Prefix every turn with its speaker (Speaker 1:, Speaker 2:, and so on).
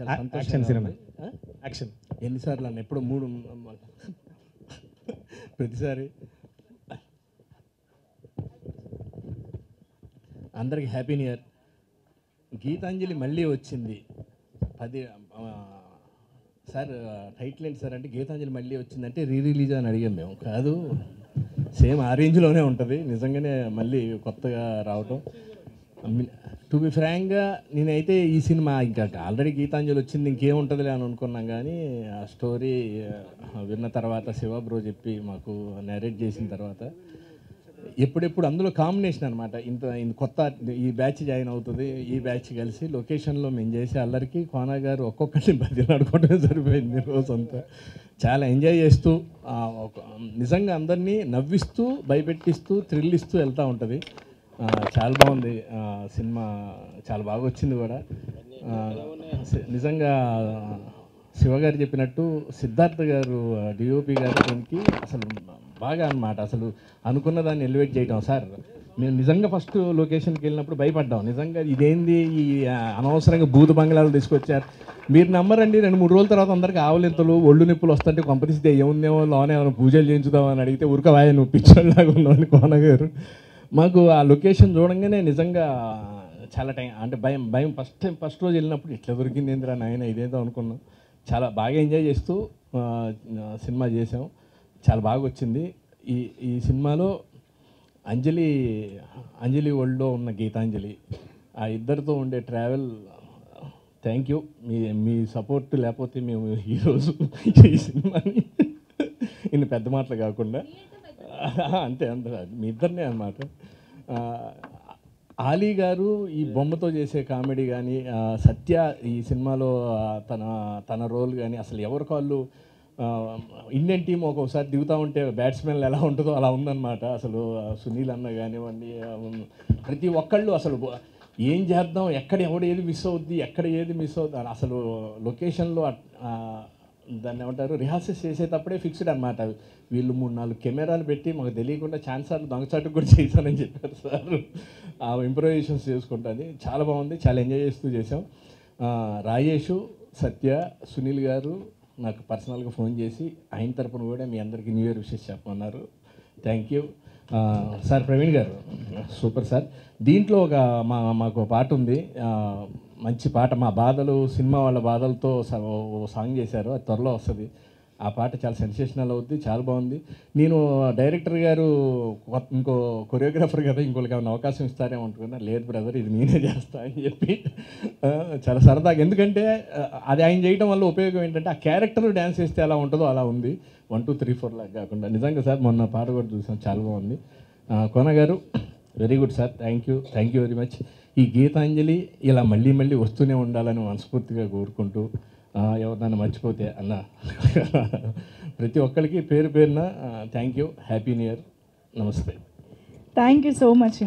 Speaker 1: చాలా
Speaker 2: action cinema
Speaker 1: సంతోషం.
Speaker 2: Action
Speaker 1: ఎన్నిసార్లు అన్న ఎప్పుడు 3 ప్రతిసారి. అందరికి హ్యాపీ న్యూ ఇయర్. గీతాంజలి మళ్ళీ వచ్చింది. 10 సార్ టైటిల్ ఏంటి సార్ అంటే గీతాంజలి మళ్ళీ వచ్చిందంటే రిలీజ్ అని అడిగాం మేము. కాదు, సేమ్ ఆ రేంజ్లోనే ఉంటుంది. నిజంగానే మళ్ళీ కొత్తగా రావటం. టు బి ఫ్రాంక్గా నేనైతే ఈ సినిమా ఇంకా ఆల్రెడీ గీతాంజలి వచ్చింది ఇంకేముంటుందిలే అని అనుకున్నాం, కానీ ఆ స్టోరీ విన్న తర్వాత శివ బ్రో చెప్పి మాకు నరేట్ చేసిన తర్వాత ఎప్పుడెప్పుడు అందులో కాంబినేషన్ అనమాట. ఇంత కొత్త ఈ బ్యాచ్ జాయిన్ అవుతుంది, ఈ బ్యాచ్ కలిసి లొకేషన్లో మేము చేసే అల్లరికి కోనా గారు ఒక్కొక్కరిని బదిలాడుకోవడమే సరిపోయింది రోజంతా. చాలా ఎంజాయ్ చేస్తూ నిజంగా అందరినీ నవ్విస్తూ భయపెట్టిస్తూ థ్రిల్ ఇస్తూ వెళ్తూ ఉంటుంది. చాలా బాగుంది సినిమా, చాలా బాగా వచ్చింది కూడా. నిజంగా శివగారు చెప్పినట్టు సిద్ధార్థ గారు డిఓపి గారు దీనికి అసలు బాగా అన్నమాట. అసలు అనుకున్న దాన్ని ఎలివేట్ చేయటం. సార్ మేము నిజంగా ఫస్ట్ లొకేషన్కి వెళ్ళినప్పుడు భయపడ్డాం. నిజంగా ఇదేంది ఈ అనవసరంగా బూతు బంగ్లాలు తీసుకొచ్చారు. మీరు నమ్మరండి, 2-3 రోజుల తర్వాత అందరికీ ఆవలింతలు ఒళ్ళు నొప్పులు వస్తుంటే కంపెనీస్ ఏముందేమో లోనే ఏమైనా పూజలు చేయించుదామని అడిగితే ఉరకవాయ నువ్వు పిచ్చోళ్ళలాగా ఉన్నావు కోన గారు. మాకు ఆ లొకేషన్ చూడంగానే నిజంగా చాలా టైం అంటే భయం ఫస్ట్ రోజు వెళ్ళినప్పుడు ఇట్లా దొరికింది ఏందిరా నాయన ఇదేదో అనుకున్నాం. చాలా బాగా ఎంజాయ్ చేస్తూ సినిమా చేసాం. చాలా బాగా వచ్చింది. ఈ సినిమాలో అంజలి వరల్డ్లో ఉన్న గీతాంజలి, ఆ ఇద్దరితో ఉండే travel. Thank you. Me support లేకపోతే మేము ఈరోజు ఈ సినిమాని ఇన్ని పెద్ద మాటలు కాకుండా అంతే మీ ఇద్దరినే అన్నమాట. ఆలీ గారు ఈ బొమ్మతో చేసే కామెడీ కానీ, సత్య ఈ సినిమాలో తన రోల్ కానీ అసలు ఎవరి కాళ్ళు ఇండియన్ టీం ఒక్కొక్కసారి దిగుతూ ఉంటే బ్యాట్స్మెన్లు ఎలా ఉంటుందో అలా ఉందన్నమాట. అసలు సునీల్ అన్న కానివ్వండి, ప్రతి ఒక్కళ్ళు అసలు ఏం చేద్దాం, ఎక్కడ ఏది మిస్ అవుద్ది, ఎక్కడ ఏది మిస్ అవుద్ది అసలు లొకేషన్లో దాన్ని ఏమంటారు రిహార్సల్స్ చేసేటప్పుడే ఫిక్స్డ్ అనమాట. వీళ్ళు 3-4 కెమెరాలు పెట్టి మాకు తెలియకుండా ఛాన్సార్లు దొంగచాటుకు కూడా చేశానని చెప్పారు సార్. ఆ ఇంప్రొవైజేషన్స్ చేసుకుంటుంది. చాలా బాగుంది, చాలా ఎంజాయ్ చేస్తూ చేసాం. రాజేష్, సత్య, సునీల్ గారు నాకు పర్సనల్గా ఫోన్ చేసి ఆయన తరపున కూడా మీ అందరికీ న్యూ ఇయర్ విషెస్ చెప్పమన్నారు. Thank you sir. Praveen garu super sir. దీంట్లో మాకు పాట ఉంది, మంచి పాట. మా బాధలు సినిమా వాళ్ళ బాధలతో సాంగ్ చేశారు, అది త్వరలో వస్తుంది. ఆ పాట చాలా సెన్సేషనల్ అవుద్ది, చాలా బాగుంది. నేను డైరెక్టర్ గారు ఇంకో కొరియోగ్రాఫర్ కదా ఇంకోళ్ళకి ఏమైనా అవకాశం ఇస్తారేమో అనుకున్నా. లేదు బ్రదర్, ఇది నేనే చేస్తా అని చెప్పి చాలా సరదాగా. ఎందుకంటే అది ఆయన చేయడం వల్ల ఉపయోగం ఏంటంటే ఆ క్యారెక్టర్ డ్యాన్స్ చేస్తే ఎలా ఉంటుందో అలా ఉంది. 1, 2, 3, 4 లాగా కాకుండా. నిజంగా సార్ మొన్న పాట కూడా చూసాం, చాలా బాగుంది. కోన గారు very good sir. Thank you very much. ఈ గీతాంజలి ఇలా మళ్ళీ వస్తూనే ఉండాలని మనస్ఫూర్తిగా కోరుకుంటూ, ఎవరినైనా మర్చిపోతే అన్న ప్రతి ఒక్కరికి పేరున thank you. Happy new year. Namaste.
Speaker 3: Thank you so much.